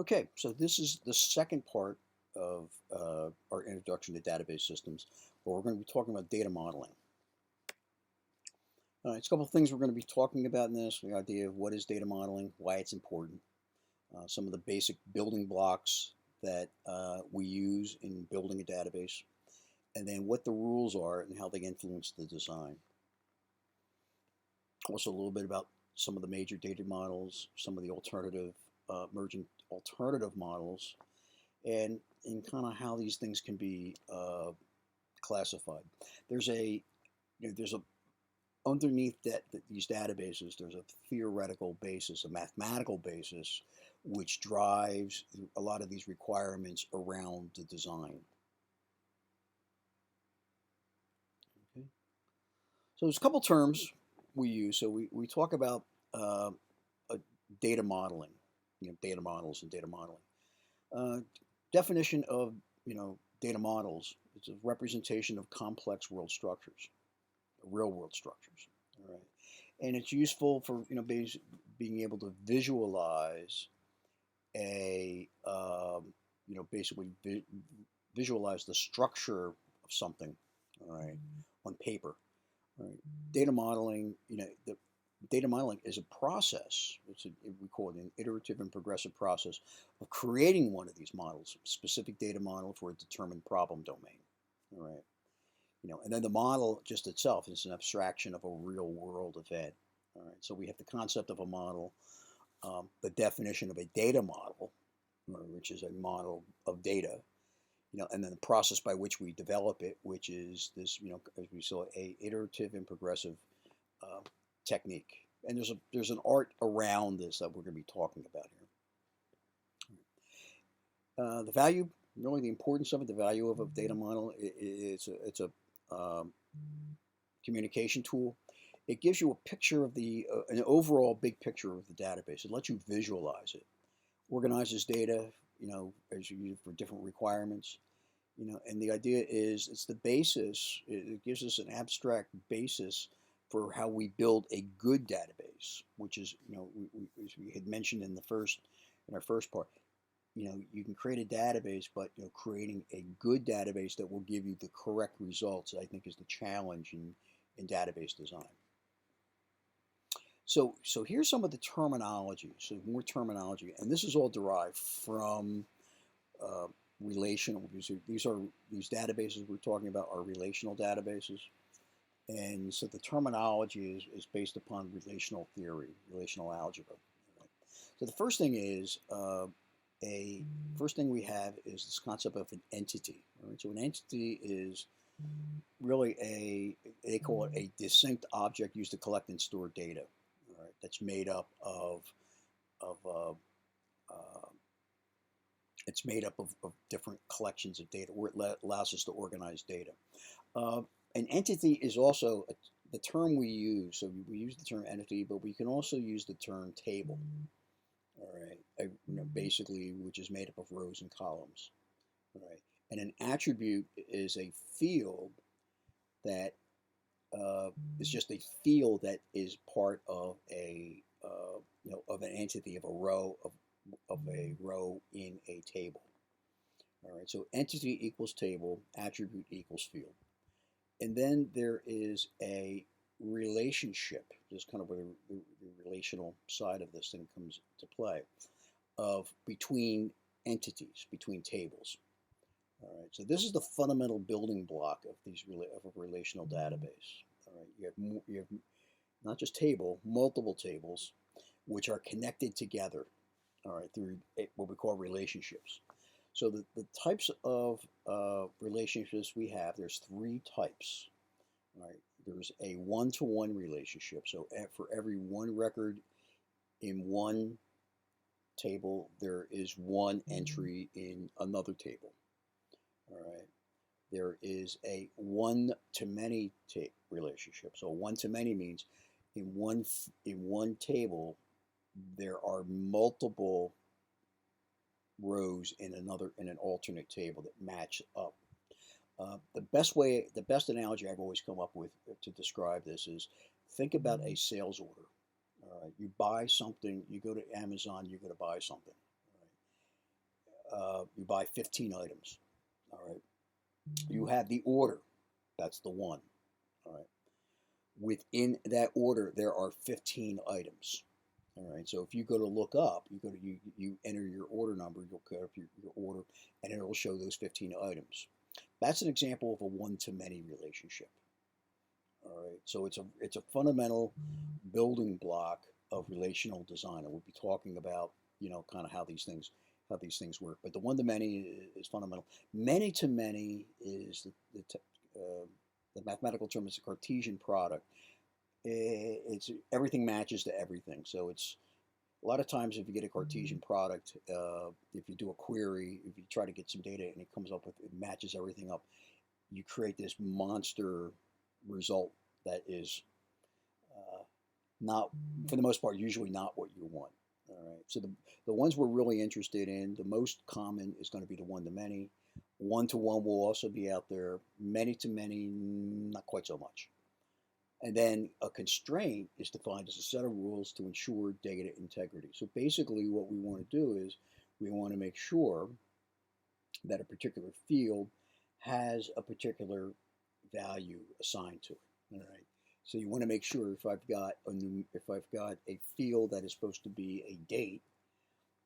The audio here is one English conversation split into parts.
Okay, so this is the second part of our introduction to database systems, where we're going to be talking about data modeling. It's a couple of things we're going to be talking about in this, the idea of what is data modeling, why it's important, some of the basic building blocks that we use in building a database, and then what the rules are and how they influence the design. Also a little bit about some of the major data models, some of the alternative, emerging alternative models, and kind of how these things can be classified. There's a there's a underneath these databases, there's a theoretical basis, a mathematical basis, which drives a lot of these requirements around the design. Okay. So there's a couple terms we use. So we talk about data modeling, data models and data modeling. Uh, Definition of data models: it's a representation of complex world structures, real world structures. All right, and it's useful for being able to visualize a basically visualize the structure of something. All right, on paper. All right, data modeling. The data modeling is a process. We call it an iterative and progressive process of creating one of these models, specific data model for a determined problem domain. All right. And then the model just itself is an abstraction of a real world event. All right. So we have the concept of a model, the definition of a data model, which is a model of data, and then the process by which we develop it, which is this, as we saw, a iterative and progressive uh, technique. And there's an art around this that we're going to be talking about here. The value, really the importance of it, the value of a data model, it's a communication tool. It gives you a picture of an overall big picture of the database. It lets you visualize it, organizes data, as you use it for different requirements. And the idea is it's the basis. It gives us an abstract basis for how we build a good database, which is, as we had mentioned in our first part, you can create a database, but creating a good database that will give you the correct results, I think, is the challenge in database design. So here's some of the terminology. So more terminology, and this is all derived from uh, relational. These databases we're talking about are relational databases, and so the terminology is based upon relational theory, relational algebra. Right? So the first thing is a first thing we have is this concept of an entity. Right? So an entity is really they call it a distinct object used to collect and store data. All right, that's made up of uh, it's made up of different collections of data, where it allows us to organize data. Uh, an entity is also the term we use. So we use the term entity, but we can also use the term table. All right, basically, which is made up of rows and columns. All right, and an attribute is a field that is just a field that is part of of an entity of a row in a table. All right, so entity equals table, attribute equals field. And then there is a relationship, just kind of where the relational side of this thing comes to play, of between entities, between tables. All right, so this is the fundamental building block of of a relational database. All right, you have not just multiple tables, which are connected together. All right, through what we call relationships. So the types of relationships we have, there's three types. All right, there's a one-to-one relationship. So for every one record in one table, there is one entry in another table. All right. There is a one-to-many relationship. So one-to-many means in one table there are multiple rows in an alternate table that match up. The best analogy I've always come up with to describe this is think about a sales order. All right, you buy something, you go to Amazon, you go to buy something. All right. you buy 15 items. All right. You have the order. That's the one. All right. Within that order, there are 15 items. All right. So if you go to look up, you enter your order number, you'll go up your order, and it'll show those 15 items. That's an example of a one-to-many relationship. All right. So it's a fundamental building block of relational design, and we'll be talking about kind of how these things work. But the one-to-many is fundamental. Many-to-many is the mathematical term is a Cartesian product. It's everything matches to everything. So it's a lot of times if you get a Cartesian product, if you do a query, if you try to get some data and it comes up with it matches everything up, you create this monster result that is not, for the most part, usually not what you want. All right. So the ones we're really interested in, the most common is going to be the one-to-many. One-to-one will also be out there. Many-to-many, not quite so much. And then a constraint is defined as a set of rules to ensure data integrity. So basically what we want to do is we want to make sure that a particular field has a particular value assigned to it. All right. So you want to make sure if I've got a field that is supposed to be a date,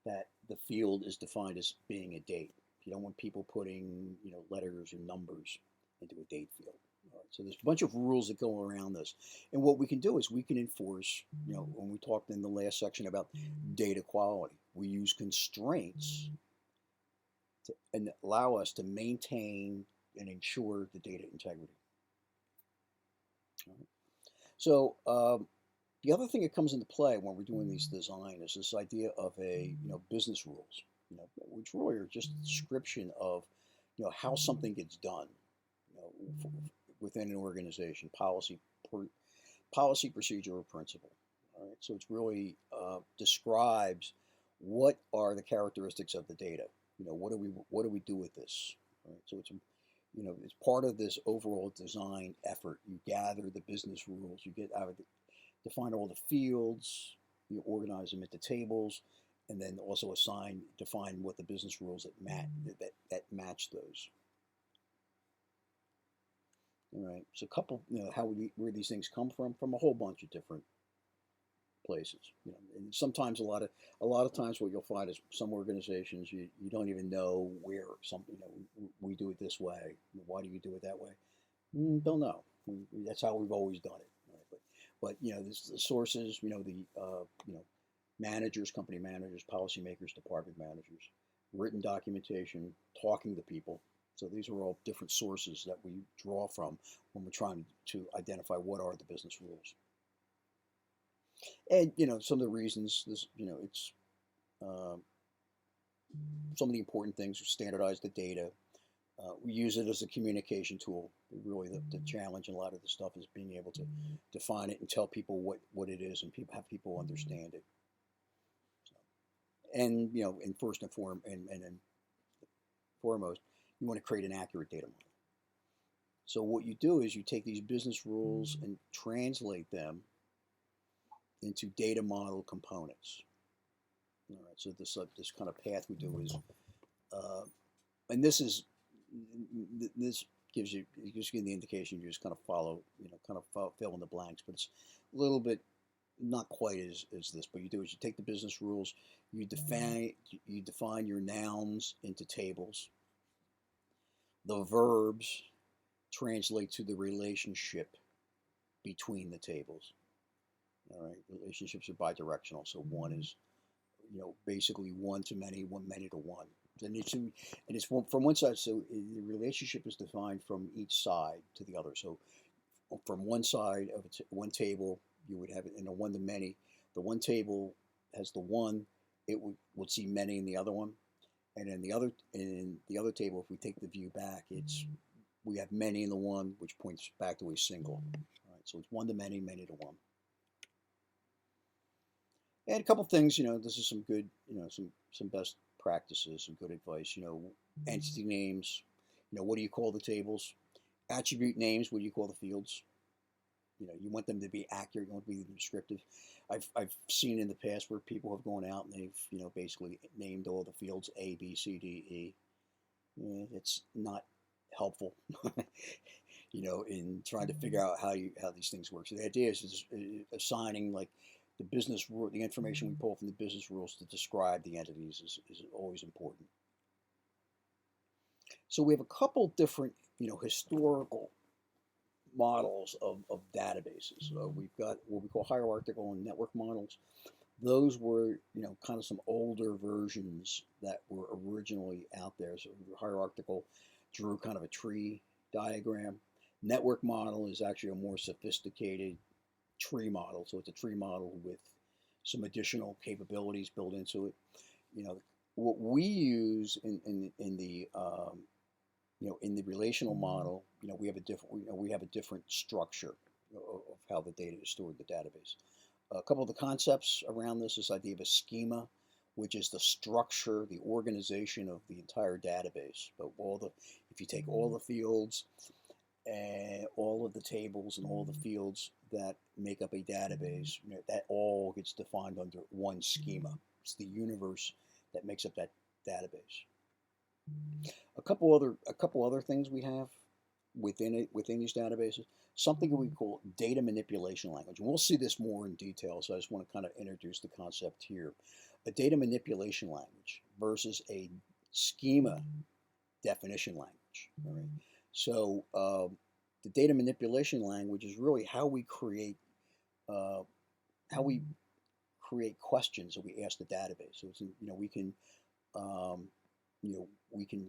that the field is defined as being a date. You don't want people putting letters or numbers into a date field. All right, so there's a bunch of rules that go around this, and what we can do is we can enforce. When we talked in the last section about data quality, we use constraints to allow us to maintain and ensure the data integrity. All right. So the other thing that comes into play when we're doing these design is this idea of a business rules, which really are just a description of how something gets done, within an organization, policy, procedure, or principle. All right, so it's really describes what are the characteristics of the data. What do we do with this? All right, so it's part of this overall design effort. You gather the business rules, you get out of define all the fields, you organize them into tables, and then also define what the business rules that match those. All right. So a couple, where these things come from a whole bunch of different places. And sometimes a lot of times what you'll find is some organizations you don't even know where something. We do it this way. Why do you do it that way? Don't know. That's how we've always done it. Right? But the sources. Managers, company managers, policymakers, department managers, written documentation, talking to people. So these are all different sources that we draw from when we're trying to identify what are the business rules. And some of the reasons it's some of the important things are standardize the data. We use it as a communication tool. Really, the challenge in a lot of the stuff is being able to define it and tell people what it is and have people understand it. And and first and foremost, you want to create an accurate data model. So what you do is you take these business rules and translate them into data model components. All right. So this kind of path we do is, and this gives you the indication. You just kind of follow, fill in the blanks. But it's a little bit not quite as this. But you do is you take the business rules, you define your nouns into tables. The verbs translate to the relationship between the tables. All right, relationships are bidirectional. So one is, basically one to many, many to one. And it's from one side. So the relationship is defined from each side to the other. So from one side of one table, you would have it in a one to many. The one table has the one. It would see many in the other one. And in the other table, if we take the view back, we have many in the one, which points back to a single. All right, so it's one to many, many to one. And a couple things, this is some good, some best practices, some good advice. Entity names, what do you call the tables? Attribute names, what do you call the fields? you want them to be accurate. You want them to be descriptive. I've seen in the past where people have gone out and they've basically named all the fields A, B, C, D, E. It's not helpful, in trying to figure out how these things work. So the idea is assigning like the information we pull from the business rules to describe the entities is always important. So we have a couple different, historical models of databases. We've got what we call hierarchical and network models. Those were, kind of some older versions that were originally out there. So hierarchical drew kind of a tree diagram. Network model is actually a more sophisticated tree model. So it's a tree model with some additional capabilities built into it. What we use in the in the relational model, we have a different structure of how the data is stored in the database. A couple of the concepts around this idea of a schema, which is the structure, the organization of the entire database. But if you take all the fields and all of the tables and all the fields that make up a database, that all gets defined under one schema. It's the universe that makes up that database. A couple other things we have within these databases. Something that we call data manipulation language. And we'll see this more in detail, so I just want to kind of introduce the concept here. A data manipulation language versus a schema definition language. All right? So the data manipulation language is really how we create questions that we ask the database. So it's, we can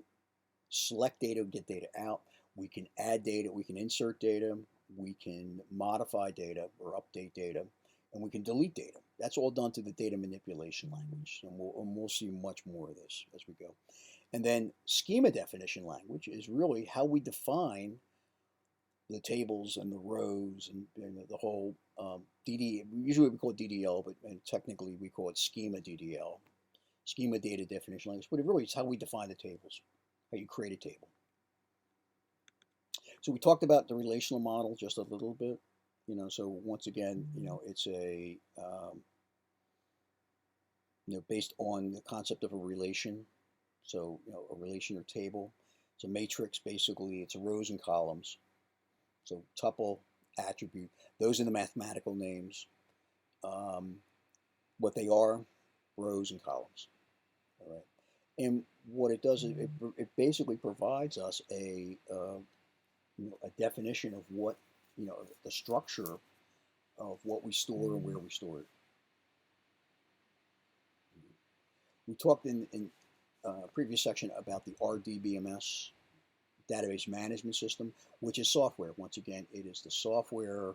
select data, get data out. We can add data, we can insert data, we can modify data or update data, and we can delete data. That's all done through the data manipulation language, and we'll see much more of this as we go. And then schema definition language is really how we define the tables and the rows and the whole usually we call it DDL, but technically we call it schema DDL, schema data definition language, but it really is how we define the tables, how you create a table. So we talked about the relational model just a little bit, so once again, it's a, based on the concept of a relation. So, a relation or table. It's a matrix, basically, it's rows and columns. So tuple, attribute, those are the mathematical names. What they are, rows and columns. All right. And what it does is it basically provides us a definition of what, the structure of what we store and where we store it. We talked in previous section about the RDBMS, database management system, which is software. Once again, it is the software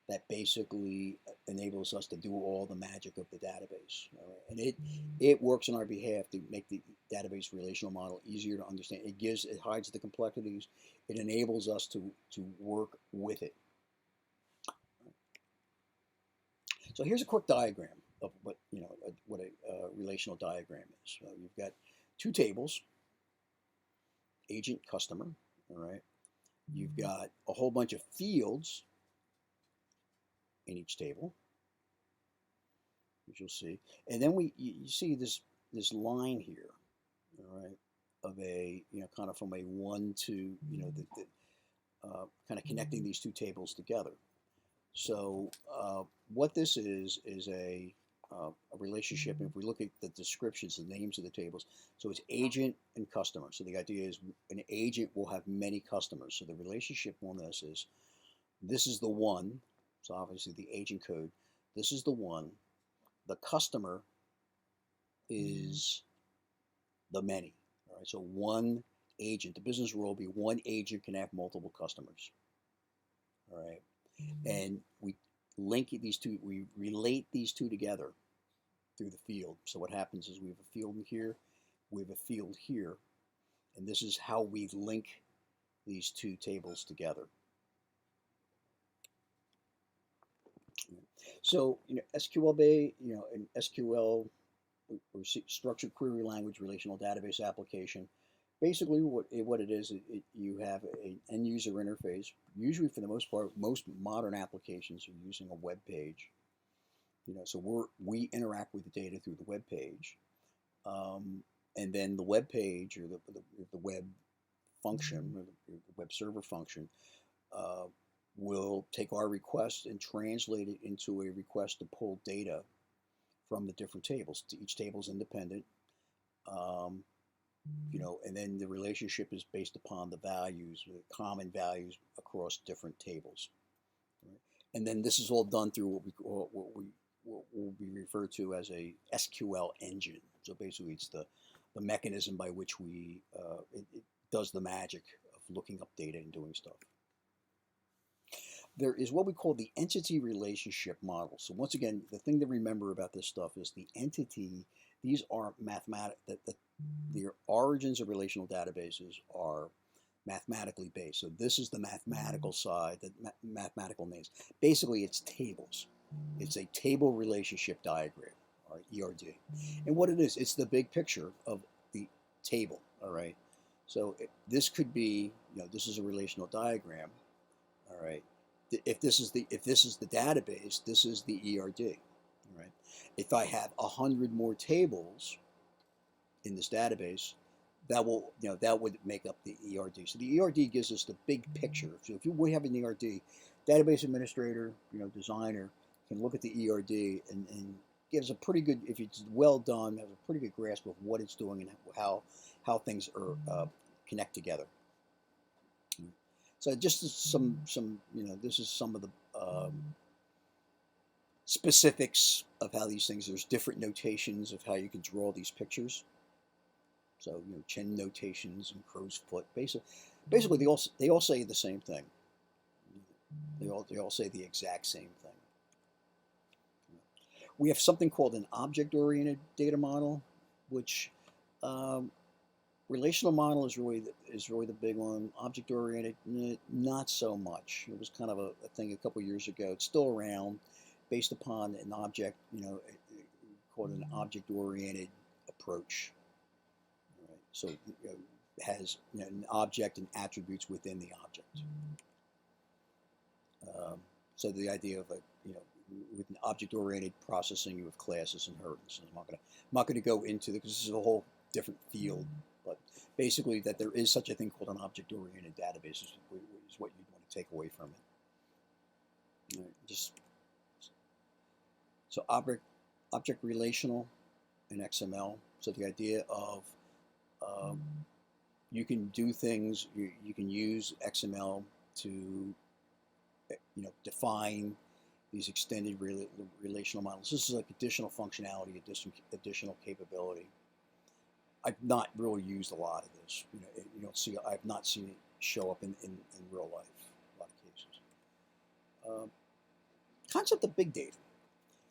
that basically enables us to do all the magic of the database. Right? And it works on our behalf to make the database relational model easier to understand. It hides the complexities. It enables us to work with it. So here's a quick diagram of what a relational diagram is. You've got two tables, agent, customer. All right. You've got a whole bunch of fields in each table, as you'll see, and then you see this line here, all right, of a kind of from a one to kind of connecting these two tables together. So what this is a relationship. And if we look at the descriptions, the names of the tables, so it's agent and customer. So the idea is an agent will have many customers. So the relationship on this is the one. So obviously the agent code, this is the one. The customer is the many. All right. So one agent, the business rule will be one agent can have multiple customers. All right. And we relate these two together through the field. So what happens is we have a field here, we have a field here, and this is how we link these two tables together. So SQL an SQL or structured query language relational database application. Basically, what it is, you have an end user interface. Usually, for the most part, most modern applications are using a web page. So we interact with the data through the web page, um, and then the web page or the web function or the web server function uh, will take our request and translate it into a request to pull data from the different tables. Each table is independent. Um, and then the relationship is based upon the values, the common values across different tables. Right? And then this is all done through what will be referred to as a SQL engine. So basically, it's the mechanism by which it does the magic of looking up data and doing stuff. There is what we call the entity relationship model. So once again, the thing to remember about this stuff is the entity. These are mathematic. The origins of relational databases are mathematically based. So this is the mathematical side, the mathematical names. Basically, it's tables. It's a table relationship diagram, or ERD. And what it is, it's the big picture of the table. All right. So this could be, this is a relational diagram. All right. If this is the database, this is the ERD. All right. If I have 100 more tables in this database, that would make up the ERD. So the ERD gives us the big picture. So if we have an ERD, database administrator, designer can look at the ERD and gives a pretty good, if it's well done, has a pretty good grasp of what it's doing and how things are connect together. So just some this is some of the specifics of how these things. There's different notations of how you can draw these pictures. So Chen notations and crow's foot. Basically, they all say the same thing. They all say the exact same thing. We have something called an object-oriented data model, which relational model is really the big one. Object-oriented, not so much. It was kind of a thing a couple years ago. It's still around, based upon an object, called an object-oriented approach. Right? So it has an object and attributes within the object. So the idea of with an object-oriented processing, you have classes and inheritance. I'm not going to go into because this is a whole different field. But basically, that there is such a thing called an object-oriented database is what you'd want to take away from it. Right, so object relational in XML. So the idea of you can do things. You can use XML to define these extended relational models. This is like additional functionality, additional capability. I've not really used a lot of this. You don't see. I've not seen it show up in real life. A lot of cases. Concept of big data.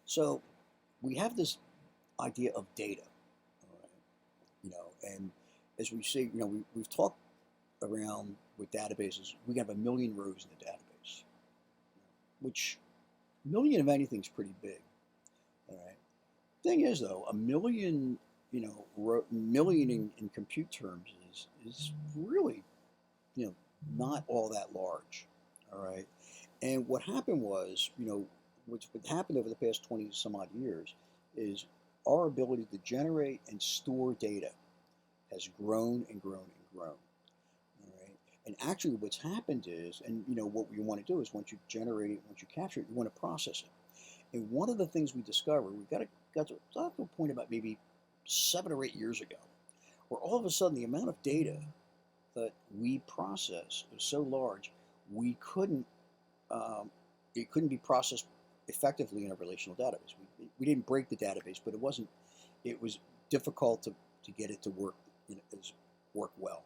So we have this idea of data, and as we say, we've talked around with databases. We have 1 million rows in the database, which 1 million of anything is pretty big. All right. Thing is, though, 1 million, million in compute terms is really, not all that large. All right. And what happened was, what happened over the past 20 some odd years is our ability to generate and store data has grown and grown and grown. All right. And actually, what's happened is, and what we want to do is once you generate it, once you capture it, you want to process it. And one of the things we discovered, we got to a point about maybe 7 or 8 years ago, where all of a sudden the amount of data that we process was so large, we couldn't it couldn't be processed effectively in a relational database. We didn't break the database, but it was difficult to get it to work well.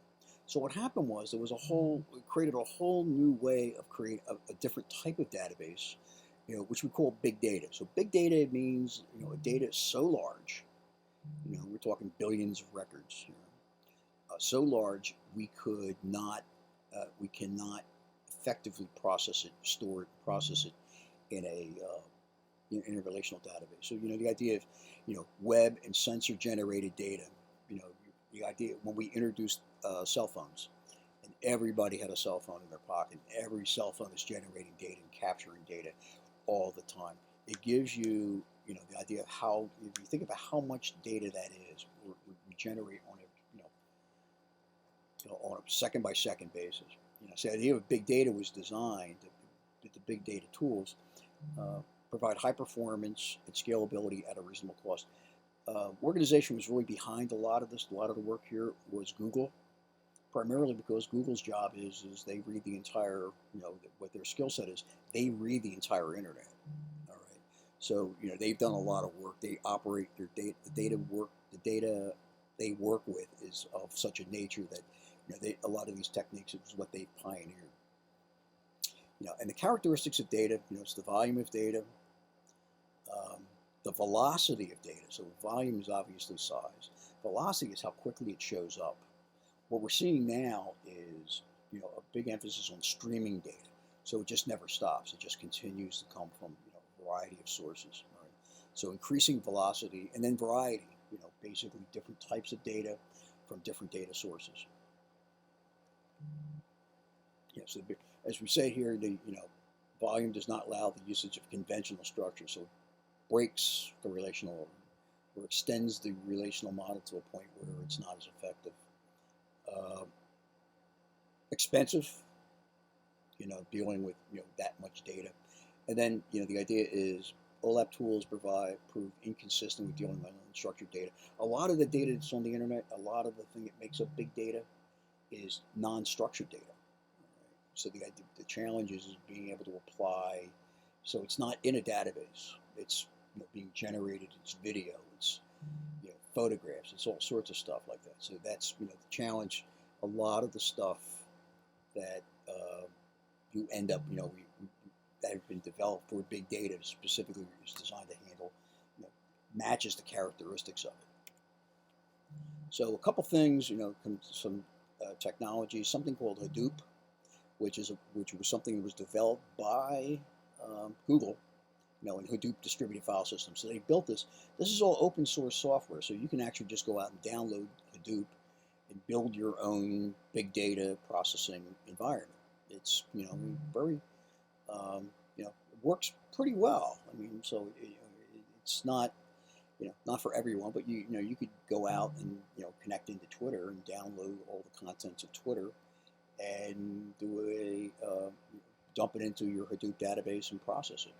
So what happened was it created a whole new way of creating a different type of database, which we call big data. So big data means a data so large, we're talking billions of records, so large we cannot effectively store it, process it in a relational database. So the idea of web and sensor generated data. The idea when we introduced cell phones, and everybody had a cell phone in their pocket. Every cell phone is generating data and capturing data all the time. It gives you, the idea of how, if you think about how much data that is, we generate on a, on a second by second basis. So the idea of big data was designed, the big data tools provide high performance and scalability at a reasonable cost. Organization was really behind a lot of this. A lot of the work here was Google, primarily because Google's job is they read the entire, what their skill set is. They read the entire internet. All right. So they've done a lot of work. They operate their data. The data they work with is of such a nature that a lot of these techniques is what they've pioneered. And the characteristics of data. It's the volume of data, the velocity of data. So volume is obviously size. Velocity is how quickly it shows up. What we're seeing now is a big emphasis on streaming data. So it just never stops. It just continues to come from a variety of sources. Right? So increasing velocity and then variety. Basically different types of data from different data sources. So as we say here, the volume does not allow the usage of conventional structure. So it breaks the relational or extends the relational model to a point where it's not as effective. Expensive, dealing with that much data, and then the idea is OLAP tools prove inconsistent with dealing with unstructured data. A lot of the data that's on the internet, a lot of the thing that makes up big data, is non-structured data. So the challenge is being able to apply. So it's not in a database. It's being generated. It's video. It's photographs. It's all sorts of stuff like that. So that's the challenge. A lot of the stuff that you end up that have been developed for big data specifically is designed to handle matches the characteristics of it. So a couple things, some technologies, something called Hadoop, which was something that was developed by Google, in Hadoop distributed file system. So they built this. This is all open source software, so you can actually just go out and download Hadoop and build your own big data processing environment. It's very it works pretty well. So it's not not for everyone, but you could go out and connect into Twitter and download all the contents of Twitter and dump it into your Hadoop database and process it.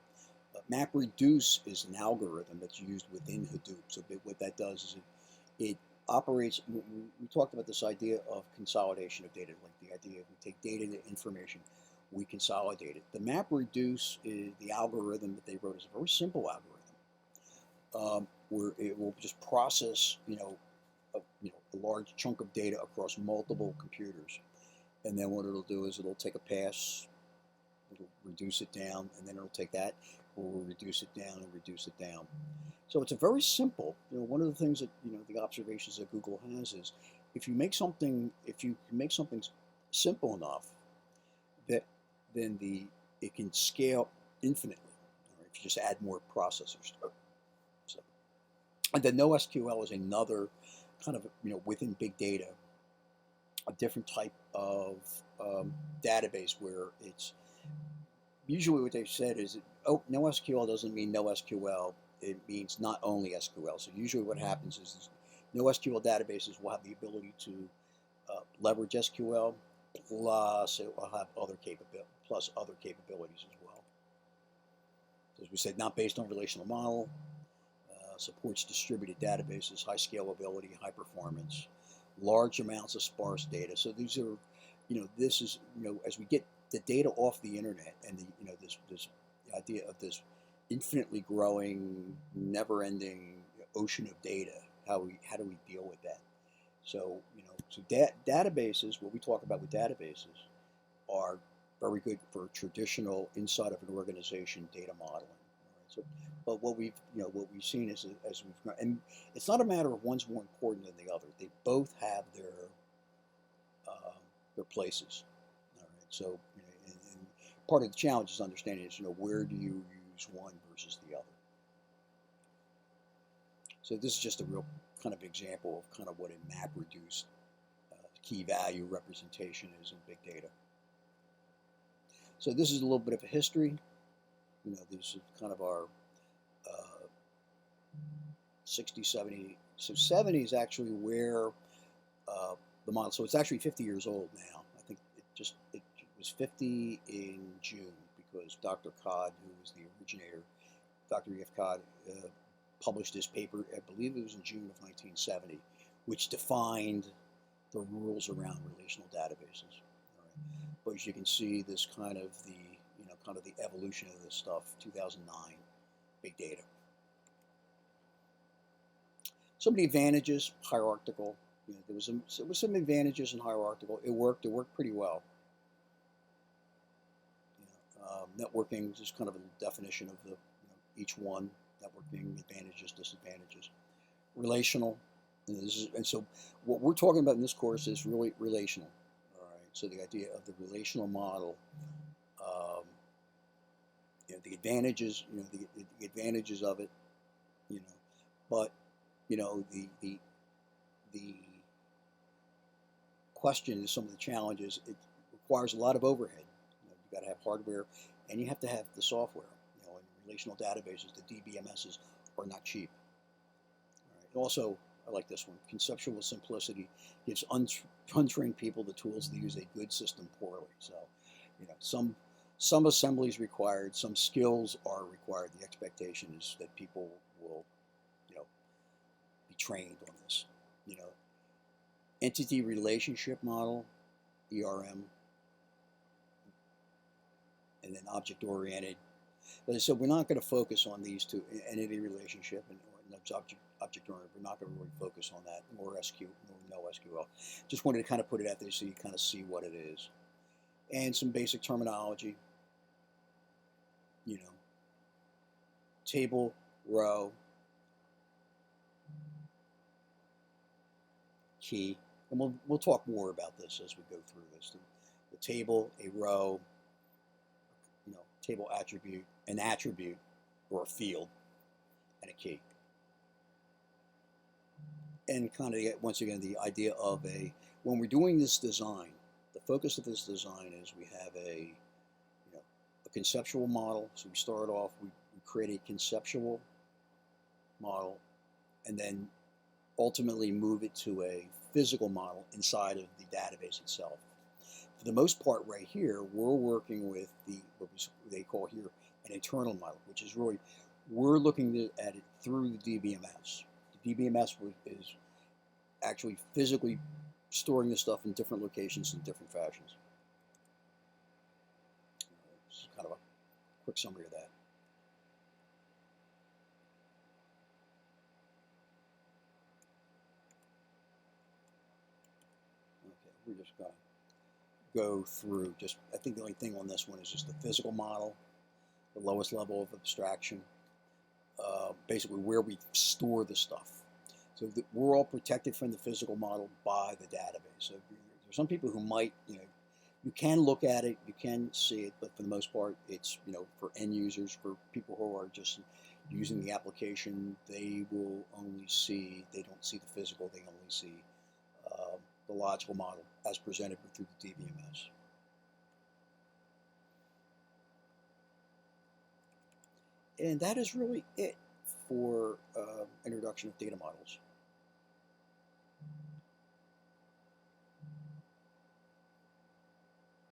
MapReduce is an algorithm that's used within Hadoop. So what that does is it operates. We talked about this idea of consolidation of data, like the idea of we take data to information, we consolidate it. The MapReduce is the algorithm that they wrote is a very simple algorithm where it will just process a large chunk of data across multiple computers, and then what it'll do is it'll take a pass, it'll reduce it down, and then it'll take that, we'll reduce it down and reduce it down. So it's a very simple. One of the things that the observations that Google has is if you can make something simple enough that then it can scale infinitely. Right? If you just add more processors. So, and then NoSQL is another kind of within big data, a different type of database where it's usually what they've said is, NoSQL doesn't mean NoSQL. It means not only SQL. So usually what happens is NoSQL databases will have the ability to leverage SQL, plus it will have other capabilities as well. As we said, not based on relational model, supports distributed databases, high scalability, high performance, large amounts of sparse data. So these are, this is, as we get the data off the internet and this idea of this infinitely growing, never-ending ocean of data, how do we deal with that? So databases, what we talk about with databases, are very good for traditional inside of an organization data modeling. Right? So, but what we've seen is as we've grown, and it's not a matter of one's more important than the other. They both have their places. All right. So and part of the challenge is understanding is where do you use one versus the other. So this is just a real kind of example of kind of what a MapReduce key value representation is in big data. So this is a little bit of a history. This is kind of our 60, 70. So 70 is actually where the model, so it's actually 50 years old now. I think it was 50 in June because Dr. Codd, who was the originator, Dr. E.F. Codd, published this paper, I believe it was in June of 1970, which defined the rules around relational databases. All right. But as you can see, this kind of the evolution of this stuff, 2009, big data. Some of the advantages, hierarchical. There was some advantages in hierarchical. It worked pretty well. Networking is just kind of a definition of each one. Networking, advantages, disadvantages. Relational. And so what we're talking about in this course is really relational. All right. So the idea of the relational model, the advantages, the advantages of it, but the question is some of the challenges. It requires a lot of overhead. You've got to have hardware, and you have to have the software. In relational databases, the DBMSs are not cheap. All right. Also, I like this one. Conceptual simplicity gives untrained people the tools to use a good system poorly. So, some assemblies required, some skills are required. The expectation is that people will, be trained on this. Entity relationship model, ERM, and then object-oriented. As I said, we're not going to focus on these two, entity relationship and object-oriented. We're not going to really focus on that, nor no SQL. Just wanted to kind of put it out there so you kind of see what it is. And some basic terminology, table, row, key. And we'll talk more about this as we go through this. The table, a row, table attribute, an attribute, or a field, and a key. And kind of, once again, the idea of when we're doing this design, the focus of this design is we have a conceptual model. So we start off, we create a conceptual model, and then ultimately move it to a physical model inside of the database itself. For the most part right here, we're working with what they call here an internal model, which is really, we're looking at it through the DBMS. The DBMS is actually physically storing the stuff in different locations in different fashions. This is kind of a quick summary of that. Okay, we're just going to go through I think the only thing on this one is just the physical model, the lowest level of abstraction, basically where we store the stuff. So we're all protected from the physical model by the database. So there's some people who might, you can look at it, you can see it, but for the most part, it's, for end users, for people who are just using the application, they don't see the physical, they only see the logical model as presented through the DBMS. And that is really it for introduction of data models.